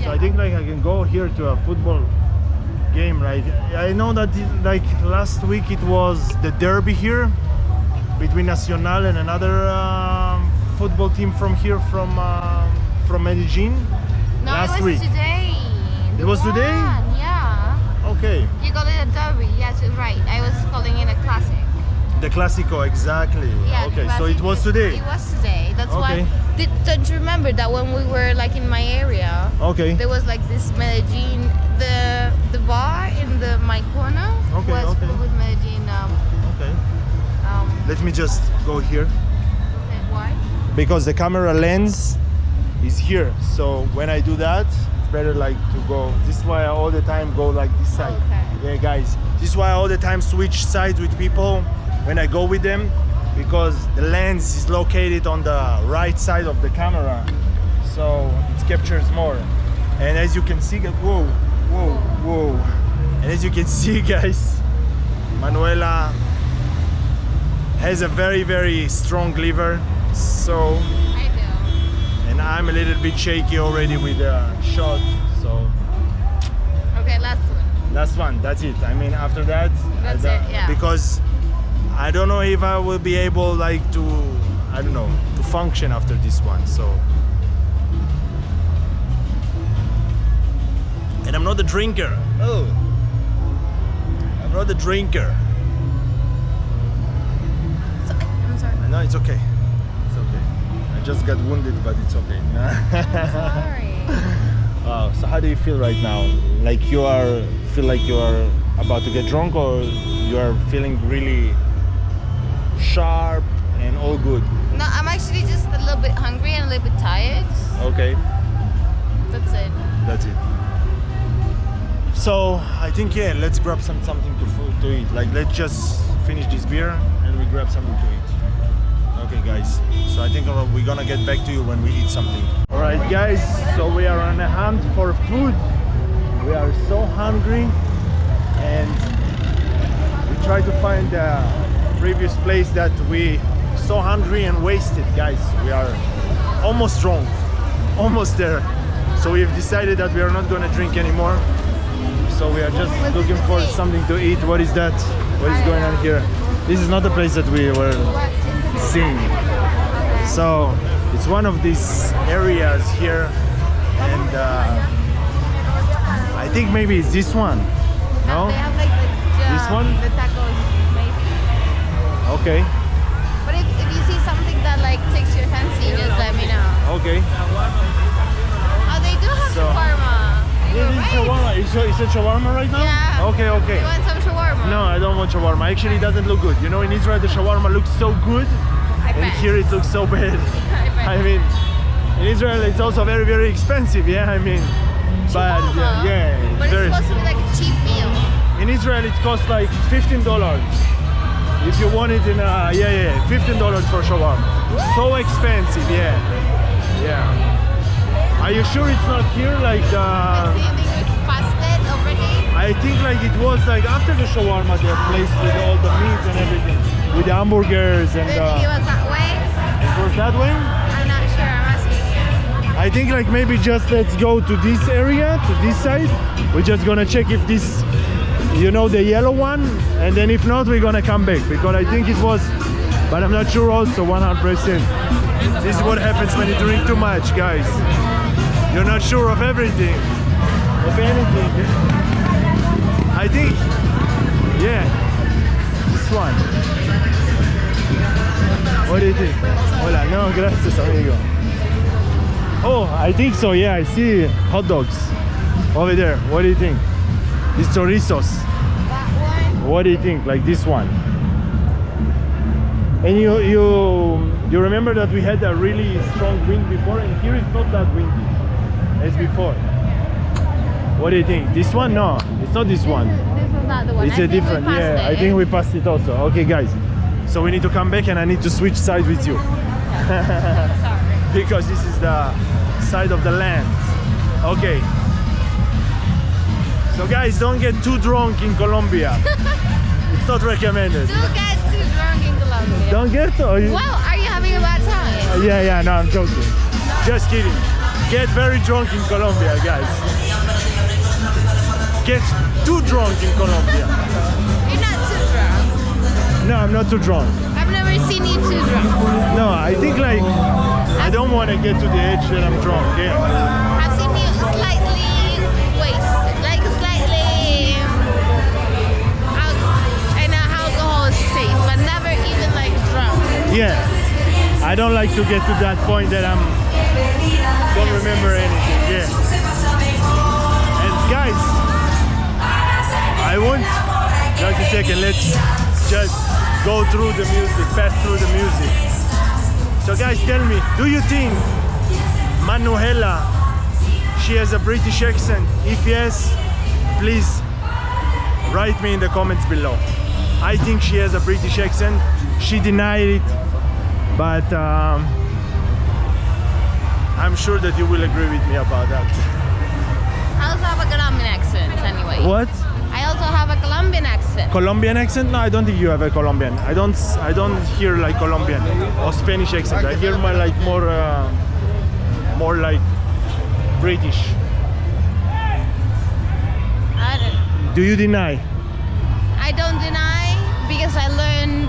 So I think like I can go here to a football game, right? I know that like last week it was the derby here between Nacional and another football team from here, from Medellin. No, last it was week. today. It was today? Yeah. Okay. You call it a derby. Yes, you're right. I was calling it a classic. The Clásico, exactly. Yeah, okay, so classic it was is- today. It was today. That's Okay. why. Don't you remember that when we were like in my area? Okay. There was like this Medellin, the bar in my corner Okay, was okay. full with Medellin. Okay. Let me just go here. Why? Because the camera lens is here, so when I do that it's better like to go. This is why I all the time go like this side. Okay. Yeah guys, this is why I all the time switch sides with people when I go with them, because the lens is located on the right side of the camera, so it captures more. And as you can see, whoa, and as you can see guys, Manuela has a very strong liver, so I do. and I'm a little bit shaky already with the shot, so Okay, last one. last one, that's it. I mean after that, That's it, yeah. because I don't know if I will be able like to, I don't know, to function after this one, so. And I'm not a drinker. Oh, I'm not a drinker. I'm sorry. No, it's okay. It's okay. I just got wounded, but it's okay. Sorry. So how do you feel right now? Like feel like you are about to get drunk, or you are feeling really sharp and all good? No, I'm actually just a little bit hungry and a little bit tired. Okay, That's it. that's it. So I think let's grab something to eat. Like let's just finish this beer and we grab something to eat. Okay guys, so I think we're gonna get back to you when we eat something. Alright guys, so we are on a hunt for food. We are so hungry and we try to find the previous place that we so hungry and wasted, guys. We are almost drunk, almost there. So we've decided that we are not gonna drink anymore. So we are just looking for something to eat. What is that? What is going on here? This is not the place that we were seeing. So it's one of these areas here, and I think maybe it's this one. No? They have like This one? the tacos, maybe. Okay. But if you see something that like takes your fancy, just let me know. Okay. Oh, they do have So- shawarma. You were This is right. shawarma. Is it shawarma right now? Yeah. Okay, okay. You want some shawarma? No, I don't want shawarma. Actually, it doesn't look good. You know, in Israel, the shawarma looks so good, I and bet. here it looks so bad. I bet. I mean, in Israel, it's also very expensive. Yeah, I mean, but Shawarma? yeah, But it's very. supposed to be like a cheap meal. In Israel, it costs like $15. If you want it in $15 for shawarma. So expensive, yeah. Are you sure it's not here? Like Do you think it's past it already? I think like it was like after the shawarma, the place with all the meat and everything, with the hamburgers and Do you think it was that way? it was that way. I'm not sure. I'm asking you. I think like maybe just let's go to this area, to this side. We're just gonna check if this, you know, the yellow one, and then if not, we're gonna come back, because I think it was, but I'm not sure also 100%. This is what happens when you drink too much, guys. You're not sure of everything, of anything. I think, yeah, this one. What do you think? Hola, no, gracias, amigo. Oh, I think so, yeah, I see hot dogs over there. What do you think? These chorizos. That one? What do you think? Like this one? And you remember that we had a really strong wind before, and here it's not that windy as before. What do you think? This one? No, it's not this one. This was not the one. It's I a think we different. passed Yeah, I it. think we passed it also. Okay, guys. So we need to come back, and I need to switch sides with you Sorry. because this is the side of the land. Okay. So guys, don't get too drunk in Colombia. It's not recommended. Don't get too drunk in Colombia. Don't get. Well, are you having a bad time? Yeah, no, I'm joking. Just kidding. Get very drunk in Colombia, guys. Get too drunk in Colombia. You're not too drunk. No, I'm not too drunk. I've never seen you too drunk. No, I think like I don't want to get to the edge that I'm drunk. Yeah. I've seen you slightly wasted, like slightly in an alcohol state, but never even like drunk. Yeah. I don't like to get to that point that I'm don't remember anything. Yeah. And guys, I want just a second. Let's just go through the music, pass through the music. So guys, tell me, do you think Manuela, she has a British accent? If yes, please write me in the comments below. I think she has a British accent. She denied it, but I'm sure that you will agree with me about that. I also have a Colombian accent anyway. What? I also have a Colombian accent. Colombian accent? No, I don't think you have a Colombian. I don't hear like Colombian or Spanish accent. I hear my like more like British. I don't. Do you deny? I don't deny because I learned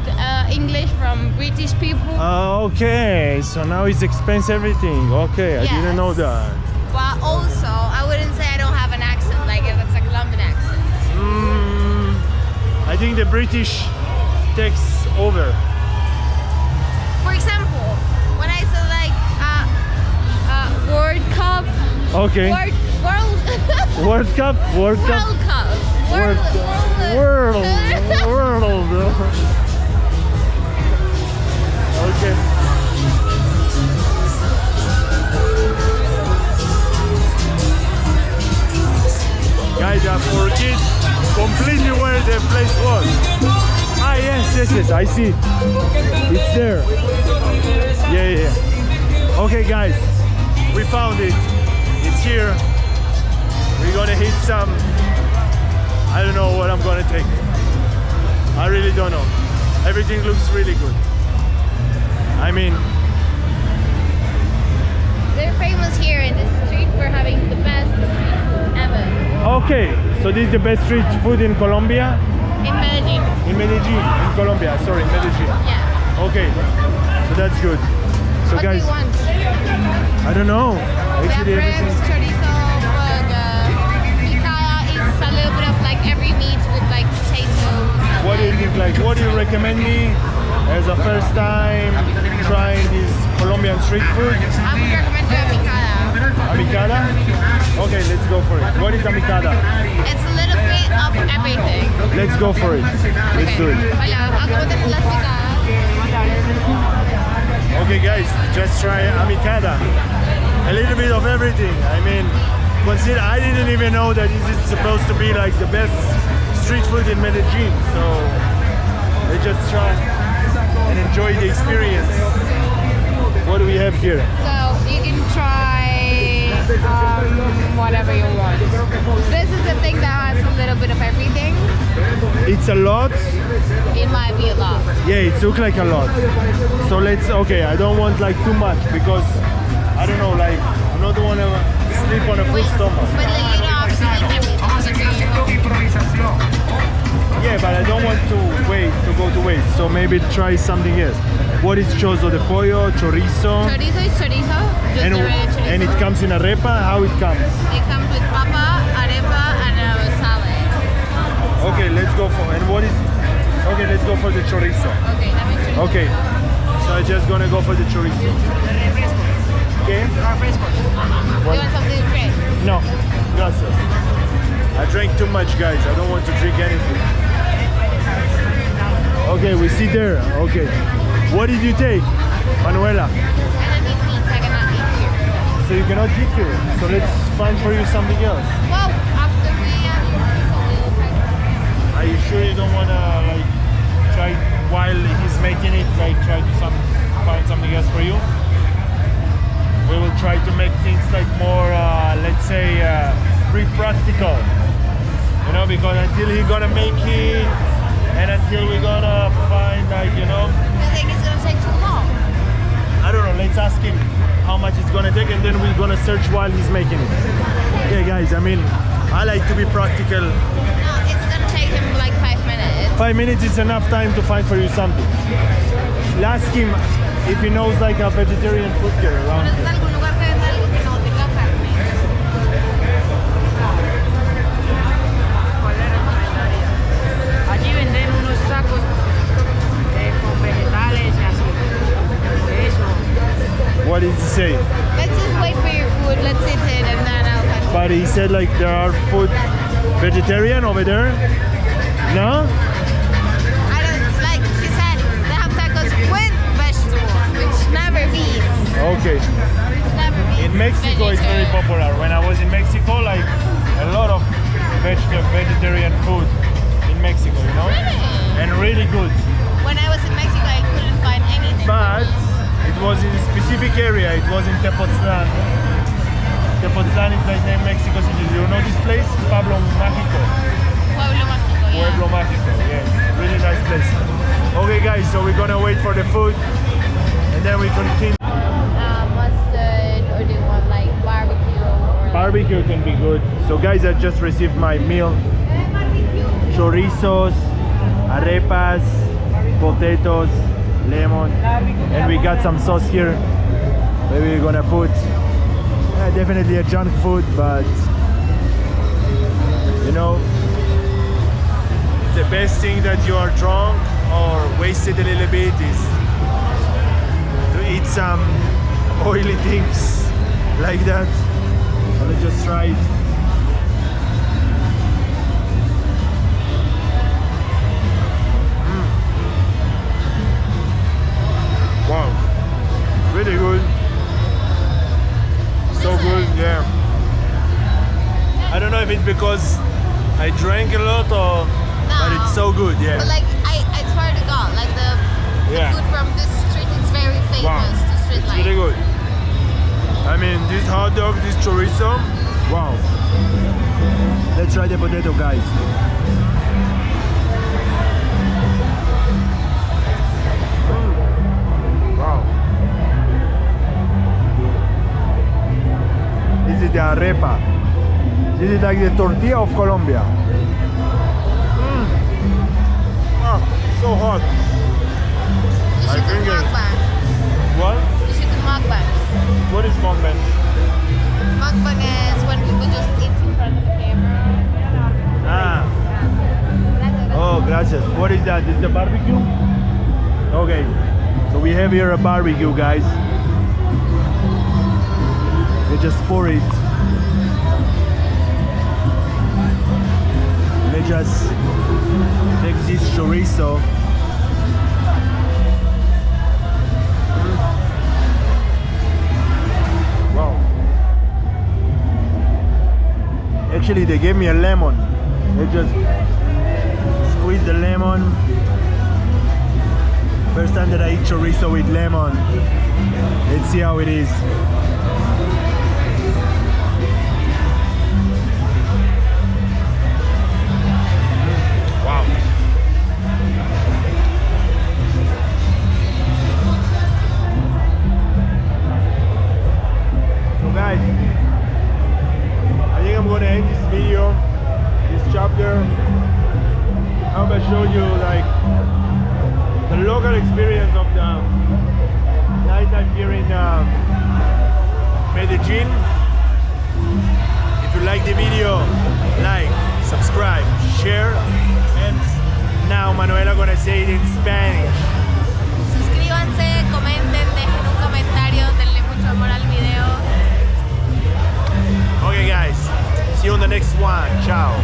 English from British people. Okay, so now it's expense everything. Okay, I didn't know that. But also, I wouldn't say I don't have an accent like if it's a Colombian accent. I think the British takes over. For example, when I say like World Cup. Okay. World Cup. World Okay. Guys, I forget completely where the place was. Ah, yes, I see. It's there. Yeah. Okay, guys, we found it. It's here. We're gonna hit some. I don't know what I'm gonna take. I really don't know. Everything looks really good. I mean, they're famous here in the street for having the best street food ever. okay, so this is the best street food in Colombia? In Medellin. In Medellin, in Colombia, sorry, Medellin. Yeah. Okay, so that's good. So What guys, do you want? I don't know. We have Actually, ribs, everything. chorizo, picada is a little bit of like every meat with like potatoes. What do you think? Like, what do you recommend me as a first time trying this Colombian street food? I would recommend you a picada. Amicada? Okay, let's go for it. What is amicada? It's a little bit of everything. Let's go for it. Let's do it. Hola, ¿cómo te las picadas? Okay, guys, just try amicada. A little bit of everything. I mean, consider I didn't even know that this is supposed to be like the best street food in Medellin. So let's just try and enjoy the experience. What do we have here? So you can try whatever you want. This is the thing that has a little bit of everything. It's a lot. It might be a lot. Yeah, it looks like a lot. So let's, okay, I don't want like too much because I don't know, like I'm not want to sleep on a full stomach. But like, you don't have to eat everything. Yeah, but I don't want to go to waste. So maybe try something else. What is chozo de pollo, chorizo? Chorizo is chorizo. Just And, the regular chorizo. and it comes in arepa? How it comes? It comes with papa, arepa, and a salad. Okay, let's go for, and what is, okay, let's go for the chorizo. Okay, that makes chorizo. Okay, so I'm just gonna go for the chorizo. Okay? You want something fresh? No, gracias. I drank too much, guys. I don't want to drink anything. Okay, we see there. Okay. What did you take, Manuela? I don't eat meat, I cannot eat here. So you cannot eat here. So let's find for you something else. Well, after we Are you sure you don't wanna like try while he's making it, like try to find something else for you? We will try to make things like more, let's say, pre-practical. You know, because until he gonna make it, and until we gonna find, like, you know, You think it's gonna take too long? I don't know, let's ask him how much it's gonna take, and then we're gonna search while he's making it. Yeah, guys, I mean, I like to be practical. No, it's gonna take him like 5 minutes. 5 minutes is enough time to find for you something. Ask him if he knows like a vegetarian food here around ¿Conoces here. algún lugar que venda algo que no tenga carne? ¿Cuál le recomendaría? Allí venden unos sacos con vegetales y así. Eso. What did he say? Let's just wait for your food. Let's sit in and then I'll continue. But he said like there are food vegetarian over there. No? I don't like. She said they have tacos with vegetables, which never beats. Okay. Never beats. In Mexico it's very vegetarian. popular. When I was in Mexico, like a lot of vegetarian food in Mexico, you know? Really? And really good. When I was in Mexico, I couldn't find anything. But it was in a specific area. It was in Tepoztlan. Tepoztlan is like in Mexico City. You know this place? Pueblo Mágico. Pueblo Mágico, yeah. Pueblo Mágico, yes. Really nice place. Okay guys, so we're gonna wait for the food and then we continue. Mustard, or do you want like barbecue? Or Barbecue can be good. So guys, I just received my meal. Chorizos, arepas, potatoes, lemon, and we got some sauce here. Maybe we're gonna put definitely a junk food, but you know, the best thing that you are drunk or wasted a little bit is to eat some oily things like that. So let's just try it. Wow, really good. So good, yeah. I don't know if it's because I drank a lot or, but it's so good, yeah. But like, I swear to God, like the Yeah. food from this street is very famous. Wow, The street it's life. really good. I mean, this hot dog, this chorizo, wow. Let's try the potato, guys. Wow. This is the arepa. This is like the tortilla of Colombia. Ah, so hot. You My should do fingers. mukbang. What? You should do mukbang. What is mukbang? Mukbang is when people just eat in front of the camera. Ah. Oh, gracias. What is that? Is the barbecue? Okay. So we have here a barbecue, guys. They just pour it. They just take this chorizo. Wow. Actually, they gave me a lemon. They just squeeze the lemon. First time that I eat chorizo with lemon. Let's see how it is. Wow. So guys, I think I'm gonna end this video, this chapter. I'm gonna show you like the local experience of the nightlife here in Medellin. If you like the video, like, subscribe, share, and now Manuela gonna say it in Spanish. Suscríbanse, comenten, dejen un comentario, denle mucho amor al video. Okay guys, see you on the next one. Ciao.